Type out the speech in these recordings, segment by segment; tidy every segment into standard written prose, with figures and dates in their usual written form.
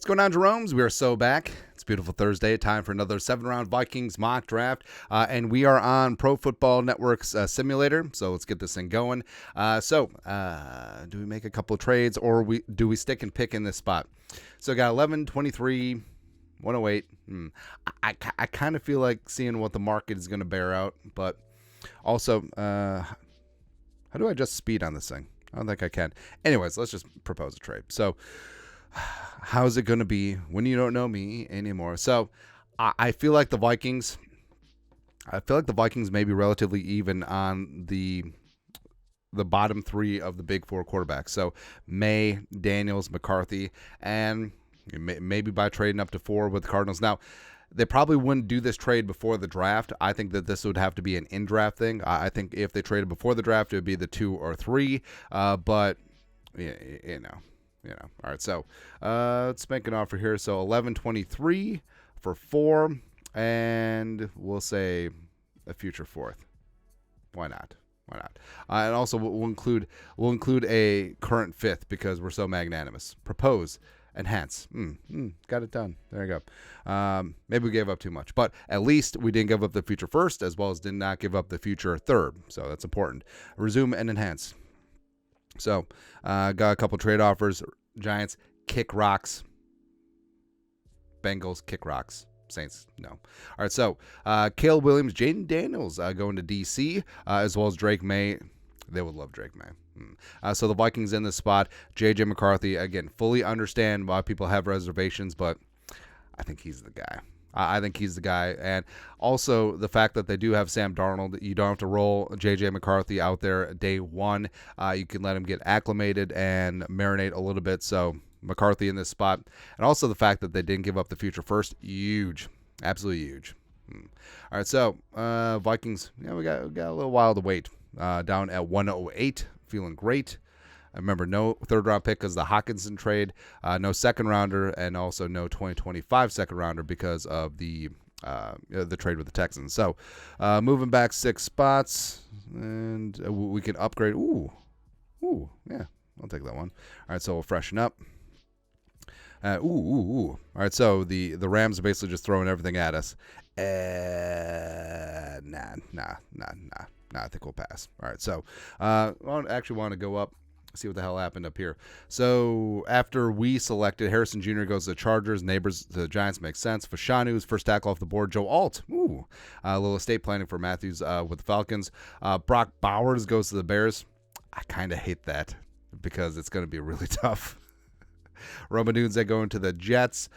What's going on, Jeromes? We are so back. It's a beautiful Thursday. Time for another 7-round Vikings mock draft. And we are on Pro Football Network's simulator. So let's get this thing going. Do we make a couple of trades or do we stick and pick in this spot? So got 11, 23, 108. I kind of feel like seeing what the market is going to bear out. But also, how do I adjust speed on this thing? I don't think I can. Anyways, let's just propose a trade. So how's it going to be when you don't know me anymore? So I feel like the Vikings may be relatively even on the bottom three of the big four quarterbacks. So May, Daniels, McCarthy, and maybe by trading up to 4 with the Cardinals. Now, they probably wouldn't do this trade before the draft. I think that this would have to be an in-draft thing. I think if they traded before the draft, it would be the 2 or 3. But, you know. All right, so let's make an offer here. So 11-23 for 4, and we'll say a future 4th. Why not? And also we'll include a current 5th because we're so magnanimous. Propose, enhance. Got it done. There you go. Maybe we gave up too much, but at least we didn't give up the future 1st as well as did not give up the future 3rd. So that's important. Resume and enhance. So, got a couple trade offers. Giants, kick rocks. Bengals, kick rocks. Saints, no. All right, so Caleb Williams, Jaden Daniels going to D.C., as well as Drake May. They would love Drake May. So the Vikings in this spot. J.J. McCarthy, again, fully understand why people have reservations, but I think he's the guy. I think he's the guy. And also the fact that they do have Sam Darnold, you don't have to roll J.J. McCarthy out there day one. You can let him get acclimated and marinate a little bit. So McCarthy in this spot. And also the fact that they didn't give up the future 1st. Huge. Absolutely huge. All right, so Vikings, we got a little while to wait. Down at 108. Feeling great. I remember no 3rd-round pick because the Hawkinson trade, no 2nd-rounder, and also no 2025 2nd-rounder because of the trade with the Texans. So moving back 6 spots, and we can upgrade. Ooh, yeah, I'll take that one. All right, so we'll freshen up. All right, so the Rams are basically just throwing everything at us. Nah. I think we'll pass. All right, so I actually want to go up. See what the hell happened up here. So after we selected, Harrison Jr. goes to the Chargers. Neighbors to the Giants makes sense. Fashanu's first tackle off the board. Joe Alt. A little estate planning for Matthews with the Falcons. Brock Bowers goes to the Bears. I kind of hate that because it's going to be really tough. Roma Dunze going to the Jets.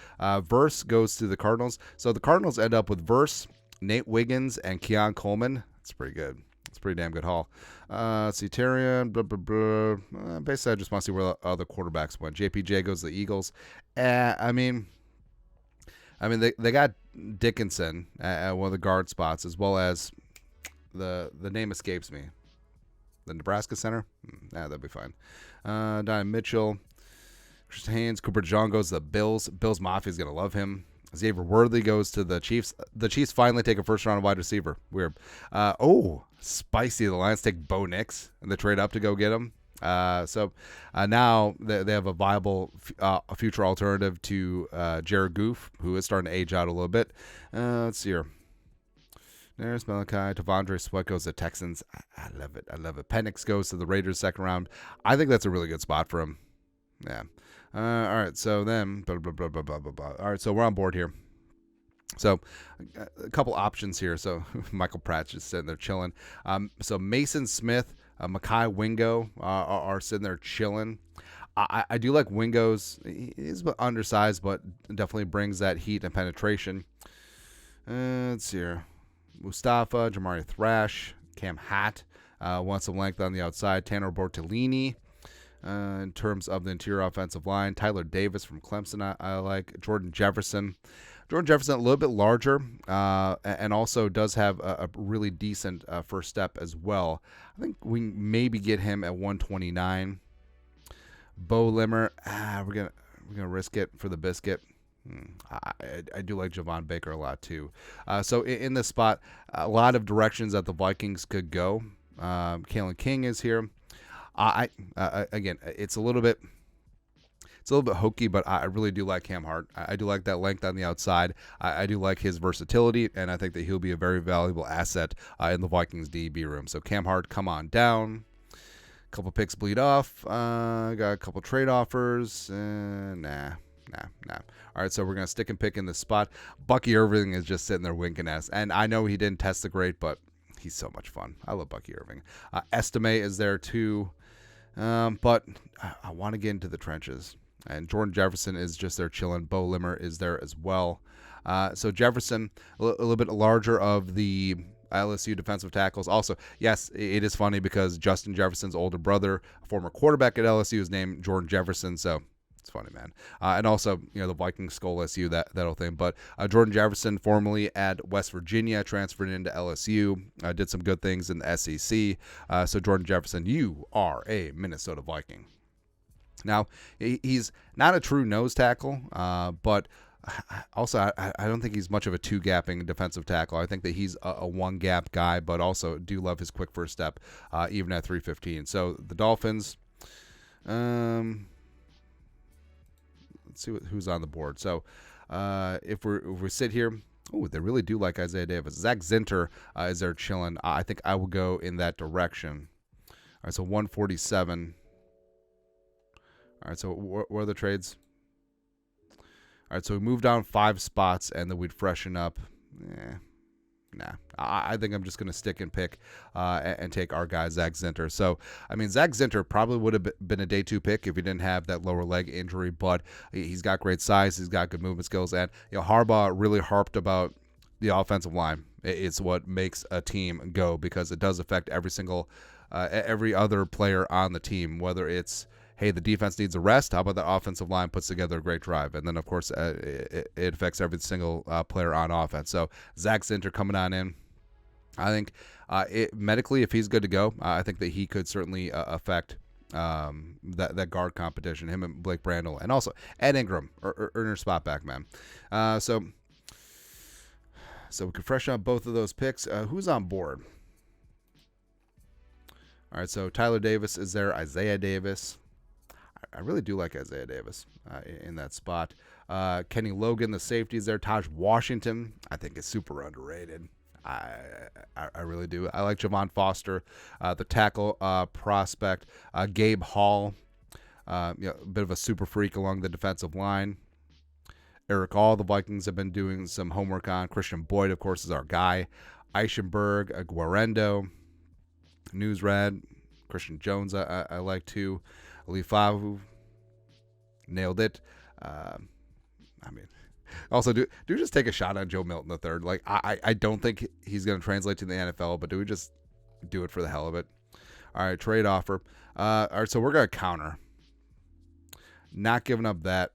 Verse goes to the Cardinals. So the Cardinals end up with Verse, Nate Wiggins, and Keon Coleman. That's pretty good. It's a pretty damn good haul. Let's see, Tyrion, blah, blah, blah. Basically, I just want to see where the other quarterbacks went. JPJ goes to the Eagles. I mean, they got Dickinson at one of the guard spots, as well as the name escapes me. The Nebraska center? That'd be fine. Don Mitchell, Chris Haynes, Cooper John goes to the Bills. Bills Mafia is going to love him. Xavier Worthy goes to the Chiefs. The Chiefs finally take a first-round wide receiver. Weird. Spicy. The Lions take Bo Nix and they trade up to go get him. So now they have a viable future alternative to Jared Goff, who is starting to age out a little bit. Let's see here. There's Malachi. Tavondre Sweat goes to the Texans. I love it. Penix goes to the Raiders 2nd round. I think that's a really good spot for him. Yeah. All right, so then, blah, blah, blah, blah, blah, blah, blah. All right, so we're on board here. So a couple options here. So Michael Pratt's just sitting there chilling. So Mason Smith, Mekhi Wingo are sitting there chilling. I do like Wingo's. He's undersized, but definitely brings that heat and penetration. Let's see here. Mustafa, Jamari Thrash, Cam Hatt wants some length on the outside. Tanner Bortolini. In terms of the interior offensive line, Tyler Davis from Clemson, I like. Jordan Jefferson, a little bit larger, and also does have a really decent first step as well. I think we maybe get him at 129. Bo Limmer, we're gonna risk it for the biscuit. I do like Javon Baker a lot too. So in this spot, a lot of directions that the Vikings could go. Kalen King is here. Again, it's a little bit It's a little bit hokey, but I really do like Cam Hart. I do like that length on the outside. I do like his versatility, and I think that he'll be a very valuable asset in the Vikings DB room. So Cam Hart, come on down. Couple picks bleed off. Got a couple trade offers. Nah. All right, so we're going to stick and pick in this spot. Bucky Irving is just sitting there winking at us. And I know he didn't test the great, but he's so much fun. I love Bucky Irving. Estime is there too. But I want to get into the trenches. And Jordan Jefferson is just there chilling. Bo Limmer is there as well. So Jefferson, a little bit larger of the LSU defensive tackles. Also, yes, it is funny because Justin Jefferson's older brother, a former quarterback at LSU, is named Jordan Jefferson. So it's funny, man. And also, the Vikings skull LSU, that whole thing. But Jordan Jefferson, formerly at West Virginia, transferred into LSU, did some good things in the SEC. So Jordan Jefferson, you are a Minnesota Viking. Now, he's not a true nose tackle, but also I don't think he's much of a two-gapping defensive tackle. I think that he's a one-gap guy, but also do love his quick first step, even at 315. So the Dolphins... Let's see who's on the board. So if we sit here, they really do like Isaiah Davis. Zach Zinter is there chilling. I think I will go in that direction. All right, so 147. All right, so where are the trades? All right, so we moved down 5 spots, and then we'd freshen up. I think I'm just going to stick and pick and take our guy, Zach Zinter. So, I mean, Zach Zinter probably would have been a day 2 pick if he didn't have that lower leg injury, but he's got great size. He's got good movement skills. And, Harbaugh really harped about the offensive line. It's what makes a team go because it does affect every other player on the team, whether it's, hey, the defense needs a rest. How about the offensive line puts together a great drive? And then, of course, it affects every single player on offense. So Zach Zinter coming on in. I think medically, if he's good to go, I think that he could certainly affect that guard competition, him and Blake Brandel. And also Ed Ingram, earn your spot back, man. So we could freshen up both of those picks. Who's on board? All right, so Tyler Davis is there. Isaiah Davis. I really do like Isaiah Davis in that spot. Kenny Logan, the safety, is there. Taj Washington, I think, is super underrated. I really do. I like Javon Foster, the tackle prospect. Gabe Hall, a bit of a super freak along the defensive line. Eric All, the Vikings have been doing some homework on. Christian Boyd, of course, is our guy. Eichenberg, Guarendo, Newsred, Christian Jones, I like too. Lifavu, nailed it. Also, do we just take a shot on Joe Milton III? Like, I don't think he's going to translate to the NFL, but do we just do it for the hell of it? All right, trade offer. All right, so we're going to counter. Not giving up that,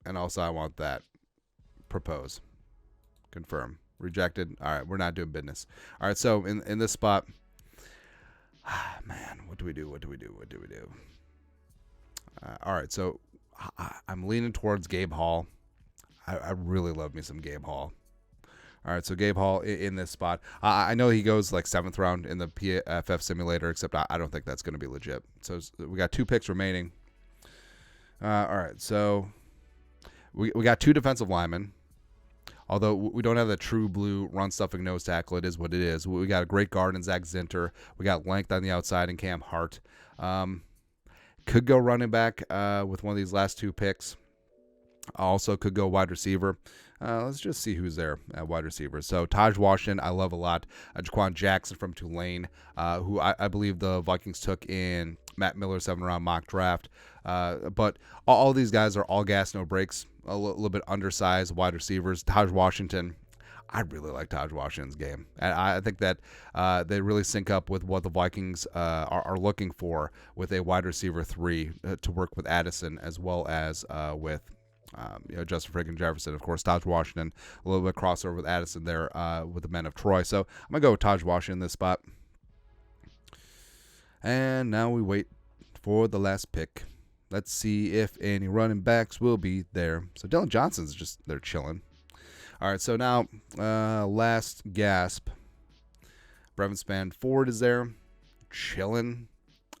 and also I want that. Propose. Confirm. Rejected. All right, we're not doing business. All right, so in this spot, man, what do we do? All right, so I'm leaning towards Gabe Hall. I really love me some Gabe Hall. All right, so Gabe Hall in this spot. I know he goes like 7th round in the PFF simulator, except I don't think that's going to be legit. So we got 2 picks remaining. All right, so we got 2 defensive linemen. Although we don't have the true blue run-stuffing nose tackle, it is what it is. We got a great guard in Zach Zinter. We got length on the outside in Cam Hart. Could go running back with one of these last 2 picks. Also could go wide receiver. Let's just see who's there at wide receiver. So Taj Washington, I love a lot. Jaquan Jackson from Tulane, who I believe the Vikings took in Matt Miller's 7th-round mock draft. But all these guys are all gas, no brakes. A little bit undersized wide receivers. Taj Washington, I really like Taj Washington's game. And I think that they really sync up with what the Vikings are looking for with a wide receiver 3 to work with Addison as well as with Justin friggin' Jefferson. Of course, Taj Washington, a little bit crossover with Addison there with the men of Troy. So I'm going to go with Taj Washington in this spot. And now we wait for the last pick. Let's see if any running backs will be there. So Dylan Johnson's just there chilling. All right, so now last gasp. Brevin Span Ford is there chilling.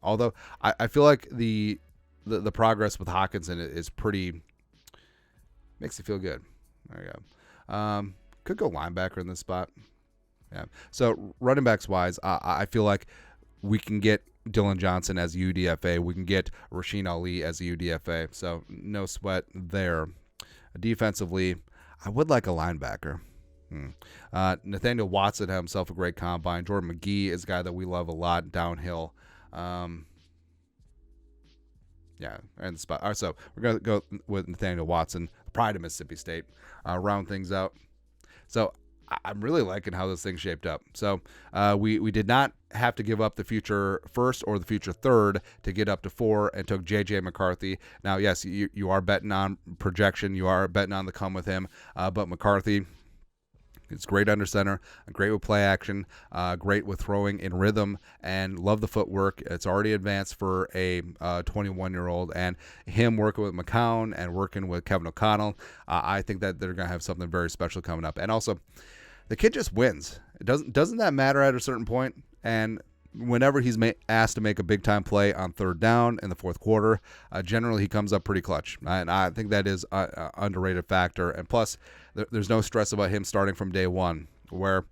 Although I feel like the the progress with Hawkinson is pretty, makes you feel good. There you go. Could go linebacker in this spot. Yeah. So running backs wise, I feel like we can get Dylan Johnson as UDFA. We can get Rasheen Ali as a UDFA. So no sweat there. Defensively, I would like a linebacker. Nathaniel Watson had himself a great combine. Jordan McGee is a guy that we love a lot downhill. Yeah, and the spot. All right, so we're going to go with Nathaniel Watson, pride of Mississippi State, round things out. So I'm really liking how this thing shaped up. So we did not have to give up the future first or the future third to get up to 4 and took J.J. McCarthy. Now, yes, you are betting on projection. You are betting on the come with him. But McCarthy, it's great under center, great with play action, great with throwing in rhythm, and love the footwork. It's already advanced for a 21-year-old, and him working with McCown and working with Kevin O'Connell, I think that they're going to have something very special coming up. And also, the kid just wins. Doesn't that matter at a certain point? And whenever he's asked to make a big-time play on third down in the fourth quarter, generally he comes up pretty clutch. And I think that is an underrated factor. And plus, there's no stress about him starting from day one, where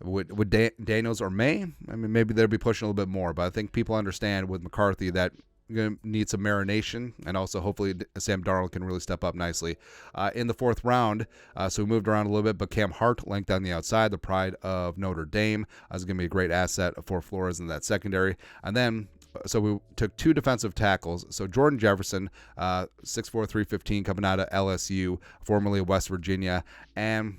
with Daniels or May, I mean, maybe they'll be pushing a little bit more. But I think people understand with McCarthy that you're going to need some marination, and also hopefully Sam Darnold can really step up nicely. In the fourth round, so we moved around a little bit, but Cam Hart linked on the outside, the pride of Notre Dame, is going to be a great asset for Flores in that secondary. And then, so we took 2 defensive tackles. So Jordan Jefferson, 6'4", 315, coming out of LSU, formerly West Virginia, and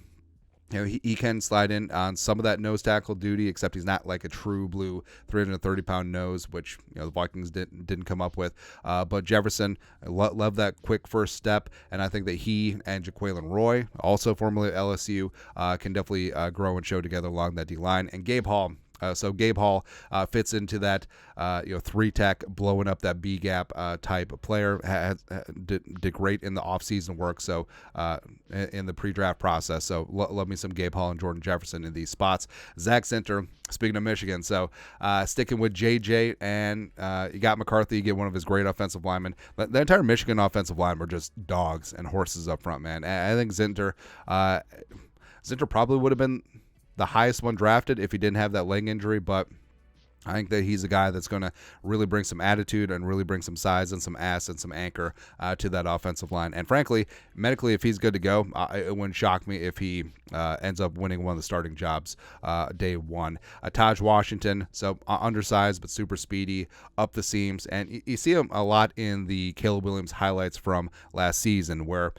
he can slide in on some of that nose tackle duty, except he's not like a true blue 330-pound nose, which the Vikings didn't come up with. But Jefferson, I love that quick first step, and I think that he and Jaquelin Roy, also formerly LSU, can definitely grow and show together along that D-line. And Gabe Hall. So Gabe Hall fits into that 3-tech blowing up that B gap type player. Did great in the offseason work. So in the pre-draft process. So love me some Gabe Hall and Jordan Jefferson in these spots. Zach Zinter, speaking of Michigan, so sticking with JJ, and you got McCarthy. You get one of his great offensive linemen. The entire Michigan offensive line were just dogs and horses up front, man. And I think Zinter probably would have been the highest one drafted if he didn't have that leg injury, but I think that he's a guy that's going to really bring some attitude and really bring some size and some ass and some anchor to that offensive line. And frankly, medically, if he's good to go, it wouldn't shock me if he ends up winning one of the starting jobs day one. Taj Washington, so undersized but super speedy, up the seams. And you see him a lot in the Caleb Williams highlights from last season where,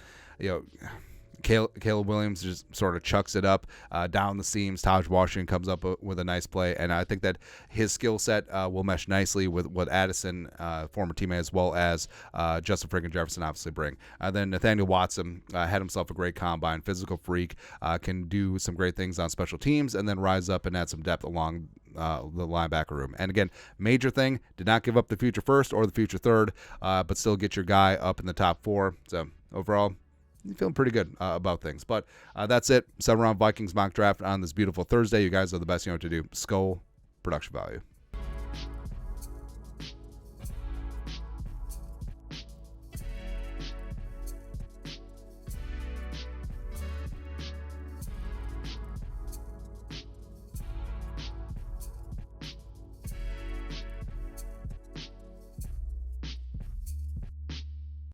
Caleb Williams just sort of chucks it up down the seams. Taj Washington comes up with a nice play, and I think that his skill set will mesh nicely with what Addison, former teammate, as well as Justin Friggin Jefferson obviously bring. Then Nathaniel Watson had himself a great combine, physical freak, can do some great things on special teams, and then rise up and add some depth along the linebacker room. And again, major thing, did not give up the future first or the future third, but still get your guy up in the top 4. So overall, feeling pretty good about things. But that's it. 7-round Vikings mock draft on this beautiful Thursday. You guys are the best. You know what to do. Skull production value.